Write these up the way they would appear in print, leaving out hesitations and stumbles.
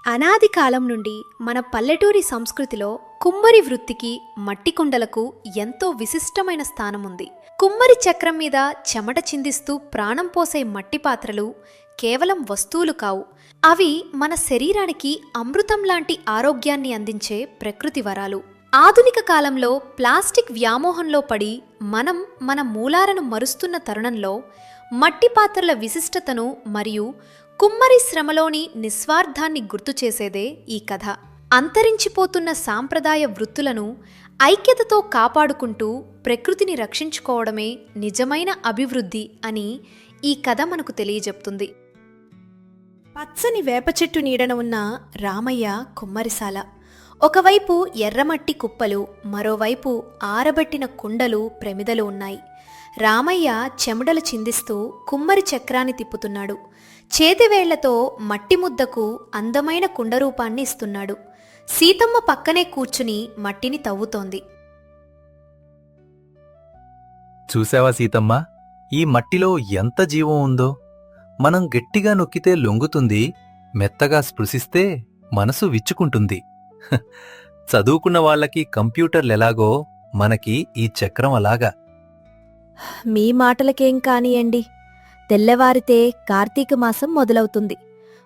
అనాది కాలం నుండి మన పల్లెటూరి సంస్కృతిలో కుమ్మరి వృత్తికి మట్టి కుండలకు ఎంతో విశిష్టమైన స్థానం ఉంది. కుమ్మరి చక్రం మీద చెమట చిందిస్తూ ప్రాణం పోసే మట్టి పాత్రలు కేవలం వస్తువులు కావు, అవి మన శరీరానికి అమృతం లాంటి ఆరోగ్యాన్ని అందించే ప్రకృతి వరాలు. ఆధునిక కాలంలో ప్లాస్టిక్ వ్యామోహంలో పడి మనం మన మూలాలను మరుస్తున్న తరుణంలో మట్టి పాత్రల విశిష్టతను మరియు కుమ్మరి శ్రమలోని నిస్వార్థాన్ని గుర్తుచేసేదే ఈ కథ. అంతరించిపోతున్న సాంప్రదాయ వృత్తులను ఐక్యతతో కాపాడుకుంటూ ప్రకృతిని రక్షించుకోవడమే నిజమైన అభివృద్ధి అని ఈ కథ మనకు తెలియజెప్తుంది. పచ్చని వేప చెట్టు నీడన ఉన్న రామయ్య కుమ్మరిశాల. ఒకవైపు ఎర్రమట్టి కుప్పలు, మరోవైపు ఆరబెట్టిన కుండలు, ప్రమిదలు ఉన్నాయి. రామయ్య చెమటలు చిందిస్తూ కుమ్మరి చక్రాన్ని తిప్పుతున్నాడు. చేతివేళ్లతో మట్టి ముద్దకు అందమైన కుండరూపాన్ని ఇస్తున్నాడు. సీతమ్మ పక్కనే కూర్చుని మట్టిని తవ్వుతోంది. చూసావా సీతమ్మ, ఈ మట్టిలో ఎంత జీవం ఉందో. మనం గట్టిగా నొక్కితే లొంగుతుంది, మెత్తగా స్పృశిస్తే మనసు విచ్చుకుంటుంది. చదువుకున్న వాళ్ళకి కంప్యూటర్లెలాగో మనకి ఈ చక్రం అలాగా. మీ మాటలకేం కానియండి. తెల్లవారితే కార్తీక మాసం మొదలవుతుంది.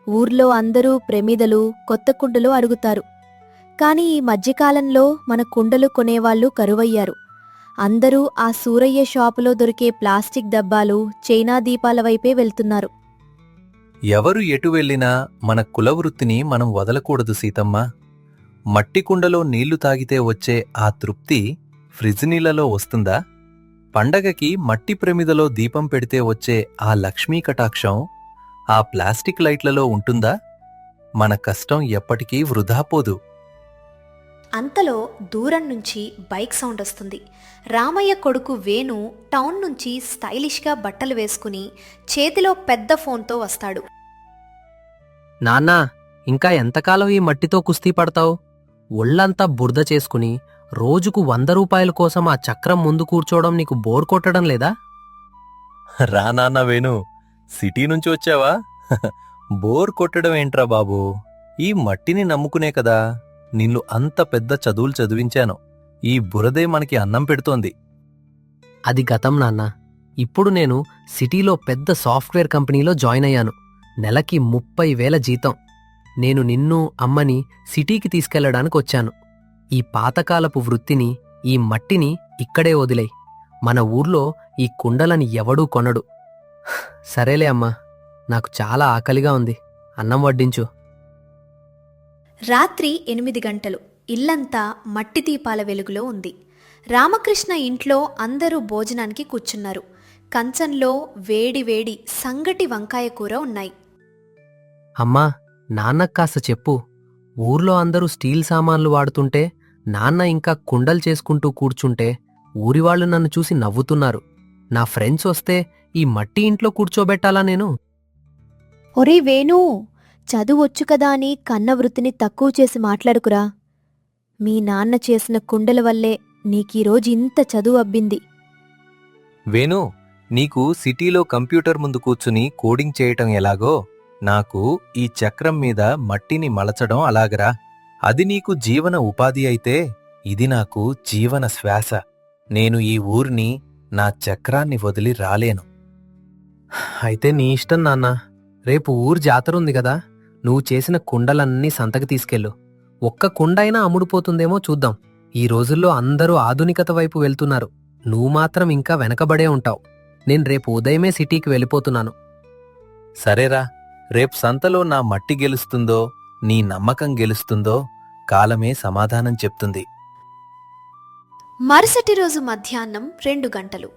ఊర్లో అందరూ ప్రమిదలు, కొత్త కుండలు అడుగుతారు. కాని ఈ మధ్యకాలంలో మన కుండలు కొనేవాళ్లు కరువయ్యారు. అందరూ ఆ సూరయ్య షాపులో దొరికే ప్లాస్టిక్ డబ్బాలు, చైనా దీపాల వైపే వెళ్తున్నారు. ఎవరు ఎటు వెళ్ళినా మన కులవృత్తిని మనం వదలకూడదు సీతమ్మ. మట్టి కుండలో నీళ్లు తాగితే వచ్చే ఆ తృప్తి ఫ్రిజ్ నీళ్లలో వస్తుందా? పండగకి మట్టి ప్రమిదలో దీపం పెడితే వచ్చే ఆ లక్ష్మీ కటాక్షం ఆ ప్లాస్టిక్ లైట్లలో ఉంటుందా? మన కష్టం ఎప్పటికీ వృధా పోదు. అంతలో దూరం నుంచి బైక్ సౌండ్ వస్తుంది. రామయ్య కొడుకు వేణు టౌన్ నుంచి స్టైలిష్గా బట్టలు వేసుకుని చేతిలో పెద్ద ఫోన్తో వస్తాడు. నాన్నా, ఇంకా ఎంతకాలం ఈ మట్టితో కుస్తీ పడతావు? ఒళ్లంతా బురద చేసుకుని రోజుకు 100 రూపాయల కోసం ఆ చక్రం ముందు కూర్చోవడం నీకు బోర్ కొట్టడం లేదా? రా నాన్న వేణు, సిటీ నుంచి వచ్చావా? బోర్ కొట్టడం ఏంట్రా బాబూ, ఈ మట్టిని నమ్ముకునే కదా నిన్ను అంత పెద్ద చదువులు చదివించాను. ఈ బురదే మనకి అన్నం పెడుతోంది. అది గతం నాన్నా. ఇప్పుడు నేను సిటీలో పెద్ద సాఫ్ట్వేర్ కంపెనీలో జాయిన్ అయ్యాను. నెలకి 30,000 జీతం. నేను నిన్ను, అమ్మని సిటీకి తీసుకెళ్లడానికి వచ్చాను. ఈ పాతకాలపు వృత్తిని, ఈ మట్టిని ఇక్కడే వదిలేయ్. మన ఊర్లో ఈ కుండలని ఎవడూ కొనడు. సరేలే అమ్మా, నాకు చాలా ఆకలిగా ఉంది. అన్నం వడ్డించు. రాత్రి 8 గంటలు. ఇల్లంతా మట్టి దీపాల వెలుగులో ఉంది. రామకృష్ణ ఇంట్లో అందరూ భోజనానికి కూర్చున్నారు. కంచంలో వేడి వేడి సంగటి వంకాయ కూర ఉన్నాయి. అమ్మా, నాన్నకు కాస్త చెప్పు. ఊర్లో అందరూ స్టీల్ సామాన్లు వాడుతుంటే నాన్న ఇంకా కుండలు చేసుకుంటూ కూర్చుంటే ఊరివాళ్లు నన్ను చూసి నవ్వుతున్నారు. నా ఫ్రెండ్స్ వస్తే ఈ మట్టి ఇంట్లో కూర్చోబెట్టాలా నేను? ఒరే వేణూ, చదువొచ్చు కదా అని కన్న వృత్తిని తక్కువ చేసి మాట్లాడుకురా. మీ నాన్న చేసిన కుండల వల్లే నీకీరోజు ఇంత చదువు అబ్బింది. వేణు, నీకు సిటీలో కంప్యూటర్ ముందు కూర్చుని కోడింగ్ చేయటం ఎలాగో, నాకు ఈ చక్రం మీద మట్టిని మలచడం అలాగరా. అది నీకు జీవన ఉపాధి అయితే ఇది నాకు జీవన శ్వాస. నేను ఈ ఊరిని, నా చక్రాన్ని వదిలి రాలేను. అయితే నీ ఇష్టం నాన్న. రేపు ఊరు జాతరుంది కదా, నువ్వు చేసిన కుండలన్నీ సంతకి తీసుకెళ్ళు. ఒక్క కుండైనా అమ్ముడుపోతుందేమో చూద్దాం. ఈ రోజుల్లో అందరూ ఆధునికత వైపు వెళ్తున్నారు. నువ్వు మాత్రం ఇంకా వెనకబడే ఉంటావు. నేను రేపు ఉదయమే సిటీకి వెళ్ళిపోతున్నాను. సరేరా, రేపు సంతలో నా మట్టి గెలుస్తుందో, నీ నమ్మకం గెలుస్తుందో కాలమే సమాధానం చెప్తుంది. మరుసటి రోజు మధ్యాహ్నం 2 గంటలు.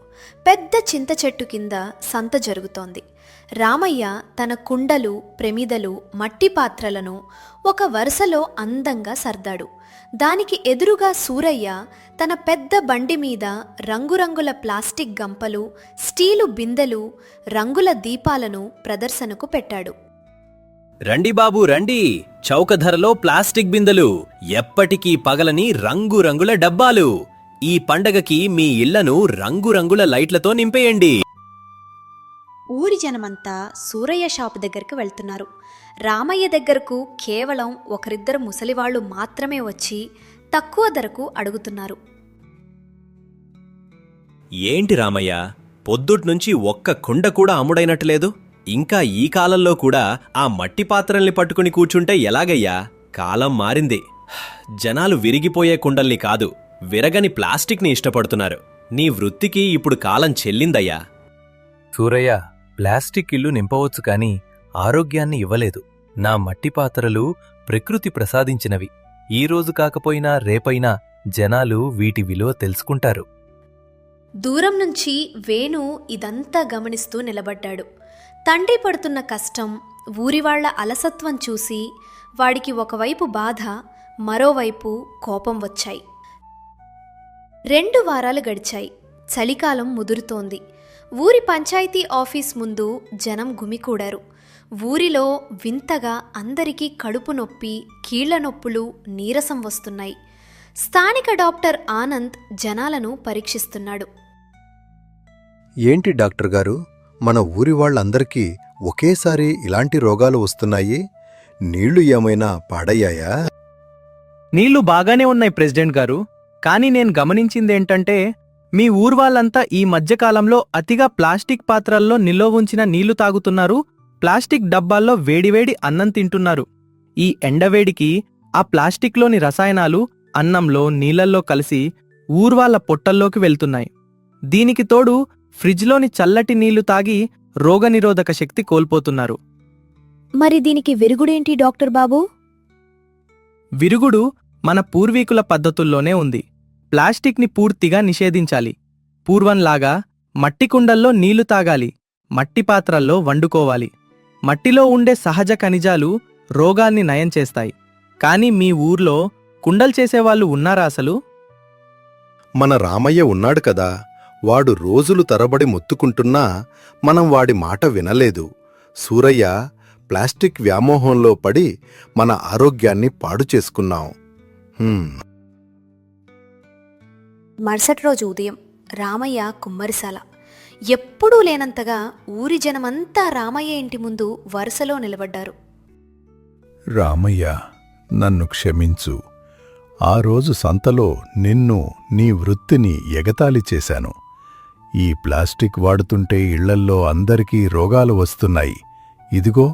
పెద్ద చింత చెట్టు కింద సంత జరుగుతోంది. రామయ్య తన కుండలు, ప్రమిదలు, మట్టి పాత్రలను ఒక వరుసలో అందంగా సర్దాడు. దానికి ఎదురుగా సూరయ్య తన పెద్ద బండి మీద రంగురంగుల ప్లాస్టిక్ గంపలు, స్టీలు బిందెలు, రంగుల దీపాలను ప్రదర్శనకు పెట్టాడు. రండి బాబూ రండి, చౌక ధరలో ప్లాస్టిక్ బిందెలు, ఎప్పటికీ పగలని రంగురంగుల డబ్బాలు. ఈ పండగకి మీ ఇళ్లను రంగురంగుల లైట్లతో నింపేయండి. ఊరి జనమంతా సూరయ్య షాపు దగ్గరికి వెళ్తున్నారు. రామయ్య దగ్గరకు కేవలం ఒకరిద్దరు ముసలివాళ్లు మాత్రమే వచ్చి తక్కువ ధరకు అడుగుతున్నారు. ఏంటి రామయ్య, పొద్దుట్నుంచి ఒక్క కుండ కూడా అమ్ముడైనట్లేదు. ఇంకా ఈ కాలంలో కూడా ఆ మట్టి పాత్రల్ని పట్టుకుని కూర్చుంటే ఎలాగయ్యా? కాలం మారింది. జనాలు విరిగిపోయే కుండల్ని కాదు, విరగని ప్లాస్టిక్ని ఇష్టపడుతున్నారు. నీ వృత్తికి ఇప్పుడు కాలం చెల్లిందయ్యా. సూరయ్య, ప్లాస్టిక్ ఇల్లు నింపవచ్చు కాని ఆరోగ్యాన్ని ఇవ్వలేదు. నా మట్టి పాత్రలు ప్రకృతి ప్రసాదించినవి. ఈరోజు కాకపోయినా రేపైనా జనాలు వీటి విలువ తెలుసుకుంటారు. దూరం నుంచి వేణు ఇదంతా గమనిస్తూ నిలబడ్డాడు. తండ్రి పడుతున్న కష్టం, ఊరివాళ్ల అలసత్వం చూసి వాడికి ఒకవైపు బాధ, మరోవైపు కోపం వచ్చాయి. 2 వారాలు గడిచాయి. చలికాలం ముదురుతోంది. ఊరి పంచాయతీ ఆఫీస్ ముందు జనం గుమికూడారు. ఊరిలో వింతగా అందరికీ కడుపు నొప్పి, కీళ్ల నొప్పులు, నీరసం వస్తున్నాయి. స్థానిక డాక్టర్ ఆనంద్ జనాలను పరీక్షిస్తున్నాడు. ఏంటి డాక్టర్ గారు, మన ఊరి వాళ్ళందరికీ ఒకేసారి ఇలాంటి రోగాలు వస్తున్నాయి? నీళ్లు ఏమైనా పాడయ్యాయా? నీళ్లు బాగానే ఉన్నాయి ప్రెసిడెంట్ గారు, కానీ నేను గమనించిందేంటంటే మీ ఊరు వాళ్ళంతా ఈ మధ్యకాలంలో అతిగా ప్లాస్టిక్ పాత్రల్లో నిల్వ ఉంచిన నీళ్లు తాగుతున్నారు, ప్లాస్టిక్ డబ్బాల్లో వేడివేడి అన్నం తింటున్నారు. ఈ ఎండవేడికి ఆ ప్లాస్టిక్లోని రసాయనాలు అన్నంలో, నీళ్లల్లో కలిసి ఊర్వాళ్ల పొట్టల్లోకి వెళ్తున్నాయి. దీనికి తోడు ఫ్రిడ్జ్లోని చల్లటి నీళ్లు తాగి రోగనిరోధక శక్తి కోల్పోతున్నారు. మరి దీనికి విరుగుడేంటి డాక్టర్ బాబు? విరుగుడు మన పూర్వీకుల పద్ధతుల్లోనే ఉంది. ప్లాస్టిక్ని పూర్తిగా నిషేధించాలి. పూర్వంలాగా మట్టి కుండల్లో నీళ్లు తాగాలి, మట్టి పాత్రల్లో వండుకోవాలి. మట్టిలో ఉండే సహజ ఖనిజాలు రోగాల్ని నయం చేస్తాయి. కానీ మీ ఊర్లో కుండలు చేసేవాళ్లు ఉన్నారా అసలు? మన రామయ్య ఉన్నాడు కదా, వాడు రోజులు తరబడి మొత్తుకుంటున్నా మనం వాడి మాట వినలేదు. సూరయ్య, ప్లాస్టిక్ వ్యామోహంలో పడి మన ఆరోగ్యాన్ని పాడు చేసుకున్నాం. మరుసటి రోజు ఉదయం రామయ్య కుమ్మరిశాల. ఎప్పుడూ లేనంతగా ఊరి జనమంతా రామయ్య ఇంటి ముందు వరుసలో నిలబడ్డారు. రామయ్య, నన్ను క్షమించు. ఆ రోజు సంతలో నిన్ను, నీ వృత్తిని ఎగతాళి చేశాను. ఈ ప్లాస్టిక్ వాడుతుంటే ఇళ్లల్లో అందరికీ రోగాలు వస్తున్నాయి. ఇదిగో,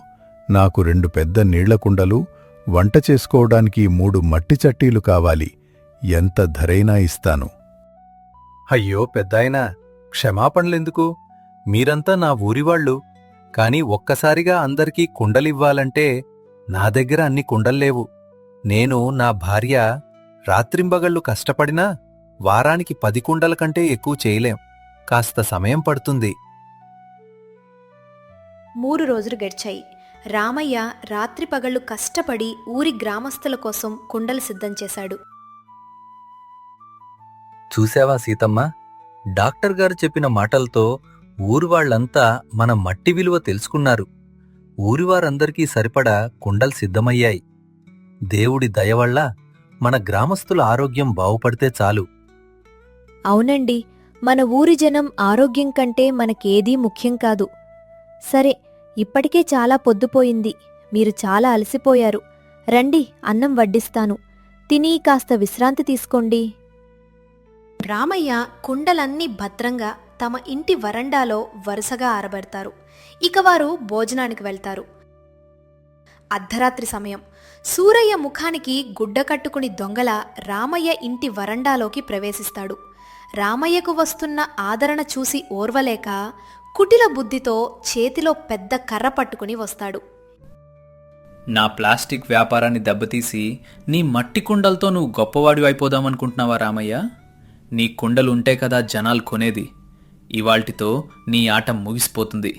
నాకు 2 పెద్ద నీళ్లకుండలు, వంట చేసుకోవడానికి 3 మట్టి చట్టీలు కావాలి. ఎంత ధరైనా ఇస్తాను. అయ్యో పెద్దాయనా, క్షమాపణలెందుకు? మీరంతా నా ఊరివాళ్లు. కాని ఒక్కసారిగా అందరికీ కుండలివ్వాలంటే నా దగ్గర అన్ని కుండల్లేవు. నేను, నా భార్య రాత్రింబగళ్ళు కష్టపడినా వారానికి 10 కుండల కంటే ఎక్కువ చేయలేం. కాస్త సమయం పడుతుంది. 3 రోజులు గడిచాయి. రామయ్య రాత్రి పగళ్ళు కష్టపడి ఊరి గ్రామస్తుల కోసం కుండలు సిద్ధం చేశాడు. చూశావా సీతమ్మ, డాక్టర్ గారు చెప్పిన మాటలతో ఊరివాళ్లంతా మన మట్టి విలువ తెలుసుకున్నారు. ఊరివారందరికీ సరిపడా కుండలు సిద్ధమయ్యాయి. దేవుడి దయవల్ల మన గ్రామస్తుల ఆరోగ్యం బాగుపడితే చాలు. అవునండి, మన ఊరి జనం ఆరోగ్యం కంటే మనకేదీ ముఖ్యం కాదు. సరే, ఇప్పటికే చాలా పొద్దుపోయింది. మీరు చాలా అలసిపోయారు. రండి, అన్నం వడ్డిస్తాను. తిని కాస్త విశ్రాంతి తీసుకోండి. రామయ్య కుండలన్నీ భద్రంగా తమ ఇంటి వరండాలో వరుసగా ఆరబెడతారు. ఇక వారు భోజనానికి వెళ్తారు. అర్ధరాత్రి సమయం. సూరయ్య ముఖానికి గుడ్డ కట్టుకుని దొంగల రామయ్య ఇంటి వరండాలోకి ప్రవేశిస్తాడు. రామయ్యకు వస్తున్న ఆదరణ చూసి ఓర్వలేక కుటిల బుద్ధితో చేతిలో పెద్ద కర్ర పట్టుకుని వస్తాడు. నా ప్లాస్టిక్ వ్యాపారాన్ని దెబ్బతీసి నీ మట్టి కుండలతో నువ్వు గొప్పవాడి అయిపోదామనుకుంటున్నావా రామయ్య? నీ కుండలు ఉంటే కదా జనాలు కొనేది. ఇవాల్టితో నీ ఆట ముగిసిపోతుంది.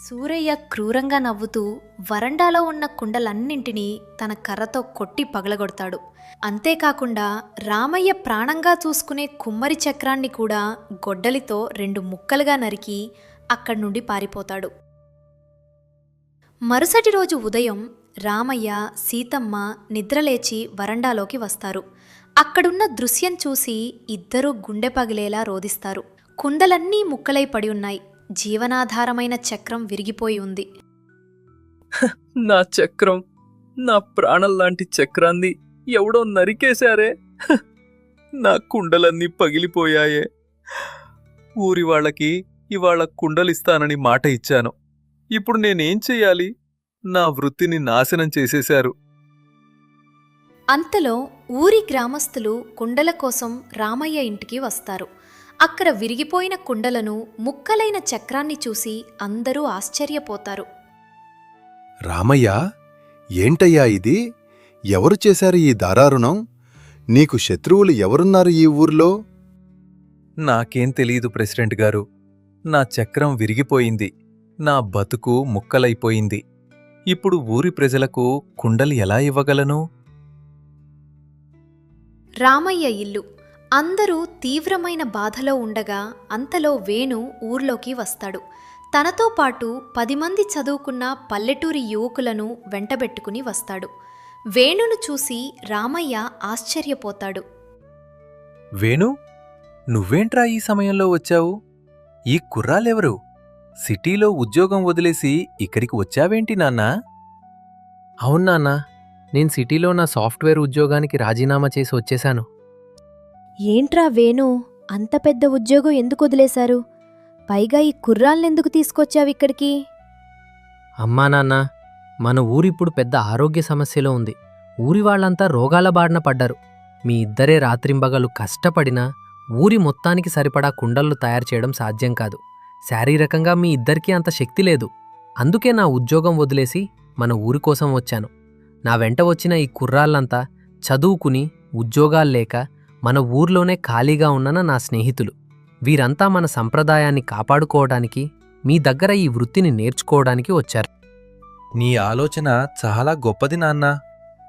సూరయ్య క్రూరంగా నవ్వుతూ వరండాలో ఉన్న కుండలన్నింటినీ తన కర్రతో కొట్టి పగలగొడతాడు. అంతేకాకుండా రామయ్య ప్రాణంగా చూసుకునే కుమ్మరి చక్రాన్ని కూడా గొడ్డలితో 2 ముక్కలుగా నరికి అక్కడి నుండి పారిపోతాడు. మరుసటి రోజు ఉదయం రామయ్య, సీతమ్మ నిద్రలేచి వరండాలోకి వస్తారు. అక్కడున్న దృశ్యం చూసి ఇద్దరూ గుండె పగిలేలా రోదిస్తారు. కుండలన్నీ ముక్కలై పడి ఉన్నాయి. జీవనాధారమైన చక్రం విరిగిపోయి ఉంది. నా చక్రం, నా ప్రాణంలాంటి చక్రాన్ని ఎవడో నరికేశారే. నా కుండలన్నీ పగిలిపోయాయే. ఊరి వాళ్ళకి ఇవాళ కుండలిస్తానని మాట ఇచ్చాను. ఇప్పుడు నేనేం చెయ్యాలి? నా వృత్తిని నాశనం చేసేశారు. అంతలో ఊరి గ్రామస్తులు కుండల కోసం రామయ్య ఇంటికి వస్తారు. అక్కడ విరిగిపోయిన కుండలను, ముక్కలైన చక్రాన్ని చూసి అందరూ ఆశ్చర్యపోతారు. రామయ్య, ఏంటయ్యా ఇది? ఎవరు చేశారు ఈ దారారుణం? నీకు శత్రువులు ఎవరున్నారు ఈ ఊర్లో? నాకేం తెలీదు ప్రెసిడెంట్ గారు. నా చక్రం విరిగిపోయింది. నా బతుకు ముక్కలైపోయింది. ఇప్పుడు ఊరి ప్రజలకు కుండలు ఎలా ఇవ్వగలను? రామయ్య ఇల్లు. అందరూ తీవ్రమైన బాధలో ఉండగా అంతలో వేణు ఊర్లోకి వస్తాడు. తనతో పాటు 10 మంది చదువుకున్న పల్లెటూరి యువకులను వెంటబెట్టుకుని వస్తాడు. వేణును చూసి రామయ్య ఆశ్చర్యపోతాడు. వేణు, నువ్వేంట్రా ఈ సమయంలో వచ్చావు? ఈ కుర్రాలెవరు? సిటీలో ఉద్యోగం వదిలేసి ఇక్కడికి వచ్చావేంటి నాన్నా? అవును నాన్నా, నేను సిటీలో నా సాఫ్ట్వేర్ ఉద్యోగానికి రాజీనామా చేసి వచ్చేశాను. ఏంట్రా వేణు, అంత పెద్ద ఉద్యోగం ఎందుకు వదిలేశారు? పైగా ఈ కుర్రాళ్ళెందుకు తీసుకొచ్చావిక్కడికి? అమ్మా నాన్న, మన ఊరిప్పుడు పెద్ద ఆరోగ్య సమస్యలో ఉంది. ఊరి వాళ్ళంతా రోగాల బారిన పడ్డారు. మీ ఇద్దరే రాత్రింబగలు కష్టపడినా ఊరి మొత్తానికి సరిపడా కుండలు తయారు చేయడం సాధ్యం కాదు. శారీరకంగా మీ ఇద్దరికీ అంత శక్తి లేదు. అందుకే నా ఉద్యోగం వదిలేసి మన ఊరి కోసం వచ్చాను. నా వెంట వచ్చిన ఈ కుర్రాళ్ళంతా చదువుకుని ఉద్యోగాలు లేక మన ఊర్లోనే ఖాళీగా ఉన్న నా స్నేహితులు. వీరంతా మన సంప్రదాయాన్ని కాపాడుకోవడానికి, మీ దగ్గర ఈ వృత్తిని నేర్చుకోవడానికి వచ్చారు. నీ ఆలోచన చాలా గొప్పది నాన్నా.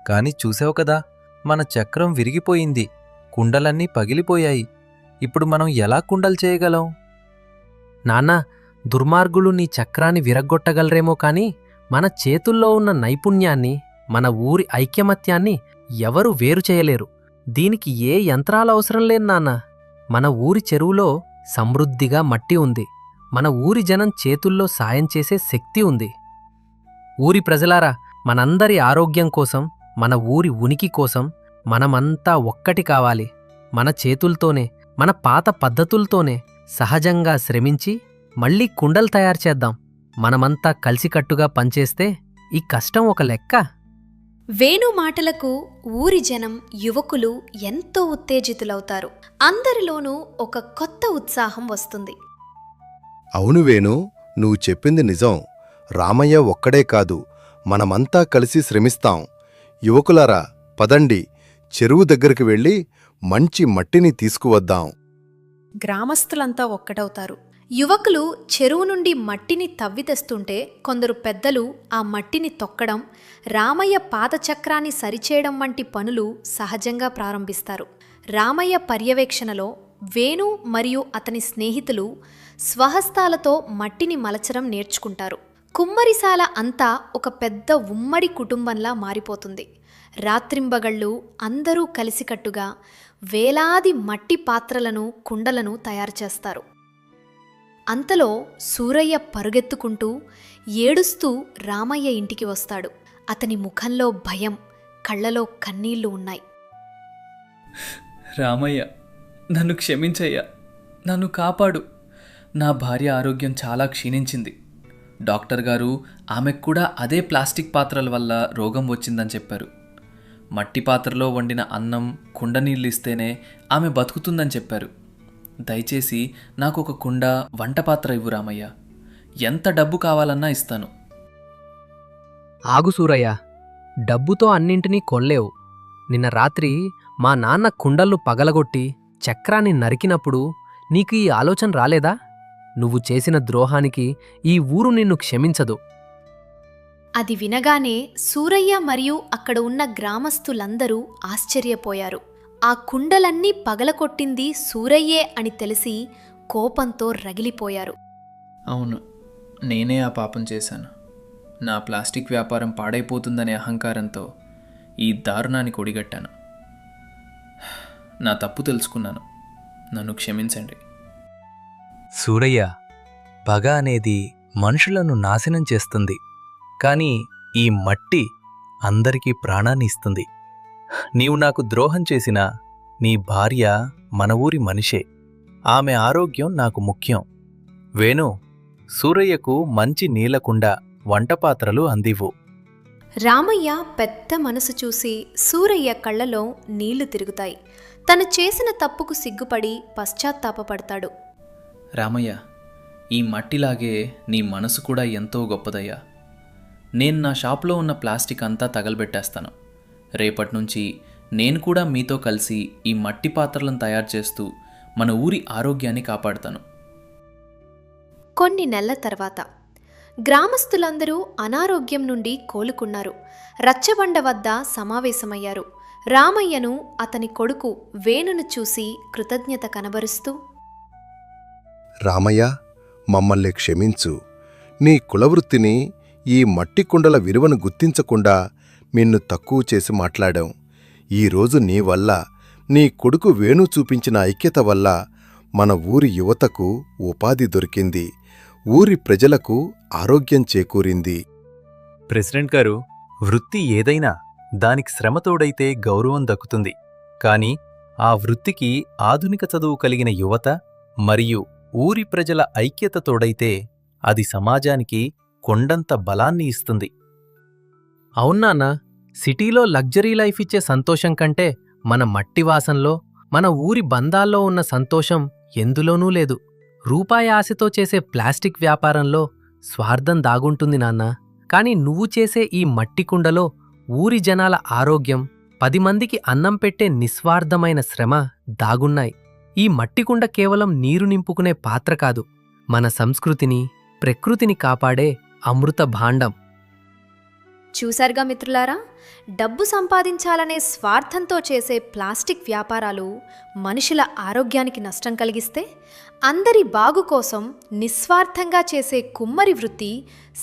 కాని చూసావు కదా, మన చక్రం విరిగిపోయింది. కుండలన్నీ పగిలిపోయాయి. ఇప్పుడు మనం ఎలా కుండలు చేయగలం? నాన్నా, దుర్మార్గులు నీ చక్రాన్ని విరగ్గొట్టగలరేమో కాని మన చేతుల్లో ఉన్న నైపుణ్యాన్ని, మన ఊరి ఐక్యమత్యాన్ని ఎవరూ వేరు చేయలేరు. దీనికి ఏ యంత్రాలు అవసరం లేదు నాన్నా. మన ఊరి చెరువులో సమృద్ధిగా మట్టి ఉంది. మన ఊరి జనం చేతుల్లో సాయం చేసే శక్తి ఉంది. ఊరి ప్రజలారా, మనందరి ఆరోగ్యం కోసం, మన ఊరి ఉనికి కోసం మనమంతా ఒక్కటి కావాలి. మన చేతుల్తోనే, మన పాత పద్ధతులతోనే సహజంగా శ్రమించి మళ్ళీ కుండలు తయారు చేద్దాం. మనమంతా కలిసికట్టుగా పనిచేస్తే ఈ కష్టం ఒక లెక్క. వేణు మాటలకు ఊరి జనం, యువకులు ఎంతో ఉత్తేజితులవుతారు. అందరిలోనూ ఒక కొత్త ఉత్సాహం వస్తుంది. అవును వేణు, నువ్వు చెప్పింది నిజం. రామయ్య ఒక్కడే కాదు, మనమంతా కలిసి శ్రమిస్తాం. యువకులారా, పదండి, చెరువు దగ్గరికి వెళ్ళి మంచి మట్టిని తీసుకువద్దాం. గ్రామస్తులంతా ఒక్కటవుతారు. యువకులు చెరువు నుండి మట్టిని తవ్వి తెస్తుంటే కొందరు పెద్దలు ఆ మట్టిని తొక్కడం, రామయ్య పాదచక్రాన్ని సరిచేయడం వంటి పనులు సహజంగా ప్రారంభిస్తారు. రామయ్య పర్యవేక్షణలో వేణు మరియు అతని స్నేహితులు స్వహస్తాలతో మట్టిని మలచడం నేర్చుకుంటారు. కుమ్మరిశాల అంతా ఒక పెద్ద ఉమ్మడి కుటుంబంలా మారిపోతుంది. రాత్రింబగళ్ళు అందరూ కలిసికట్టుగా వేలాది మట్టి పాత్రలను, కుండలను తయారు చేస్తారు. అంతలో సూరయ్య పరుగెత్తుకుంటూ, ఏడుస్తూ రామయ్య ఇంటికి వస్తాడు. అతని ముఖంలో భయం, కళ్ళలో కన్నీళ్లు ఉన్నాయి. రామయ్య, నన్ను క్షమించయ్యా. నన్ను కాపాడు. నా భార్య ఆరోగ్యం చాలా క్షీణించింది. డాక్టర్ గారు ఆమెకు కూడా అదే ప్లాస్టిక్ పాత్రల వల్ల రోగం వచ్చిందని చెప్పారు. మట్టి పాత్రలో వండిన అన్నం, కుండ నీళ్ళు ఇస్తేనే ఆమె బతుకుతుందని చెప్పారు. దయచేసి నాకు ఒక కుండ, వంట పాత్ర ఇవ్వు రామయ్య. ఎంత డబ్బు కావాలన్నా ఇస్తాను. ఆగు సూరయ్య, డబ్బుతో అన్నింటినీ కొనలేవు. నిన్న రాత్రి మా నాన్న కుండలు పగలగొట్టి చక్రాన్ని నరికినప్పుడు నీకు ఈ ఆలోచన రాలేదా? నువ్వు చేసిన ద్రోహానికి ఈ ఊరు నిన్ను క్షమించదు. అది వినగానే సూరయ్య మరియు అక్కడ ఉన్న గ్రామస్తులందరూ ఆశ్చర్యపోయారు. ఆ కుండలన్నీ పగలకొట్టింది సూరయ్యే అని తెలిసి కోపంతో రగిలిపోయారు. అవును, నేనే ఆ పాపం చేశాను. నా ప్లాస్టిక్ వ్యాపారం పాడైపోతుందనే అహంకారంతో ఈ దారుణానికి ఒడిగట్టాను. నా తప్పు తెలుసుకున్నాను. నన్ను క్షమించండి. సూరయ్య, పగ అనేది మనుషులను నాశనం చేస్తుంది, కాని ఈ మట్టి అందరికీ ప్రాణాన్ని ఇస్తుంది. నీవు నాకు ద్రోహం చేసినా నీ భార్య మన ఊరి మనిషే. ఆమె ఆరోగ్యం నాకు ముఖ్యం. వేణు, సూరయ్యకు మంచి నీళ్లకుండ వంటపాత్రలు అందివ్వు. రామయ్య పెద్ద మనసు చూసి సూరయ్య కళ్ళలో నీళ్లు తిరుగుతాయి. తను చేసిన తప్పుకు సిగ్గుపడి పశ్చాత్తాపపడతాడు. రామయ్య, ఈ మట్టిలాగే నీ మనసు కూడా ఎంతో గొప్పదయ్యా. నేను నా షాప్లో ఉన్న ప్లాస్టిక్ అంతా తగలబెట్టేస్తాను. రేపటి నుంచి నేను కూడా మీతో కలిసి ఈ మట్టి పాత్రలను తయారు చేస్తూ మన ఊరి ఆరోగ్యాన్ని కాపాడుతాను. కొన్ని నెలల తర్వాత గ్రామస్తులందరూ అనారోగ్యం నుండి కోలుకున్నారు. రచ్చబండ వద్ద సమావేశమయ్యారు. రామయ్యను అతని కొడుకు వేణును చూసి కృతజ్ఞత కనబరుస్తూ, రామయ్య, మమ్మల్ని క్షమించు. నీ కులవృత్తిని, ఈ మట్టి కుండల విలువను గుర్తించకుండా నిన్ను తక్కువ చేసి మాట్లాడాం. ఈరోజు నీ వల్ల, నీ కొడుకు వేణు చూపించిన ఐక్యత వల్ల మన ఊరి యువతకు ఉపాధి దొరికింది. ఊరి ప్రజలకు ఆరోగ్యం చేకూరింది. ప్రెసిడెంట్ గారు, వృత్తి ఏదైనా దానికి శ్రమతోడైతే గౌరవం దక్కుతుంది. కాని ఆ వృత్తికి ఆధునిక చదువు కలిగిన యువత మరియు ఊరి ప్రజల ఐక్యత తోడైతే అది సమాజానికి కొండంత బలాన్ని ఇస్తుంది. అవునాన్నా, సిటీలో లగ్జరీ లైఫ్ ఇచ్చే సంతోషం కంటే మన మట్టి వాసంలో, మన ఊరి బంధాల్లో ఉన్న సంతోషం ఎందులోనూ లేదు. రూపాయి ఆశతో చేసే ప్లాస్టిక్ వ్యాపారంలో స్వార్థం దాగుంటుంది నాన్నా. కాని నువ్వు చేసే ఈ మట్టి కుండలో ఊరి జనాల ఆరోగ్యం, 10 మందికి అన్నం పెట్టే నిస్వార్థమైన శ్రమ దాగున్నాయి. ఈ మట్టికుండ కేవలం నీరు నింపుకునే పాత్ర కాదు, మన సంస్కృతిని, ప్రకృతిని కాపాడే అమృత భాండం. చూశారుగా మిత్రులారా, డబ్బు సంపాదించాలనే స్వార్థంతో చేసే ప్లాస్టిక్ వ్యాపారాలు మనుషుల ఆరోగ్యానికి నష్టం కలిగిస్తే, అందరి బాగు కోసం నిస్వార్థంగా చేసే కుమ్మరి వృత్తి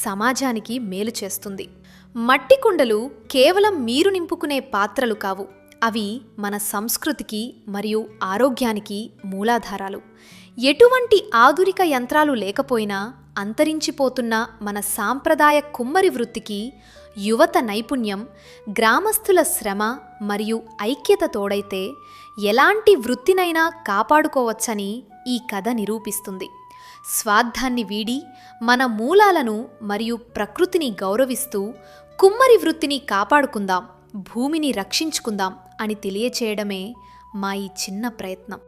సమాజానికి మేలు చేస్తుంది. మట్టి కుండలు కేవలం మీరు నింపుకునే పాత్రలు కావు, అవి మన సంస్కృతికి మరియు ఆరోగ్యానికి మూలాధారాలు. ఎటువంటి ఆధునిక యంత్రాలు లేకపోయినా అంతరించిపోతున్న మన సాంప్రదాయ కుమ్మరి వృత్తికి యువత నైపుణ్యం, గ్రామస్తుల శ్రమ మరియు ఐక్యత తోడైతే ఎలాంటి వృత్తినైనా కాపాడుకోవచ్చని ఈ కథ నిరూపిస్తుంది. స్వార్థాన్ని వీడి మన మూలాలను మరియు ప్రకృతిని గౌరవిస్తూ కుమ్మరి వృత్తిని కాపాడుకుందాం, భూమిని రక్షించుకుందాం అని తెలియచేయడమే మా ఈ చిన్న ప్రయత్నం.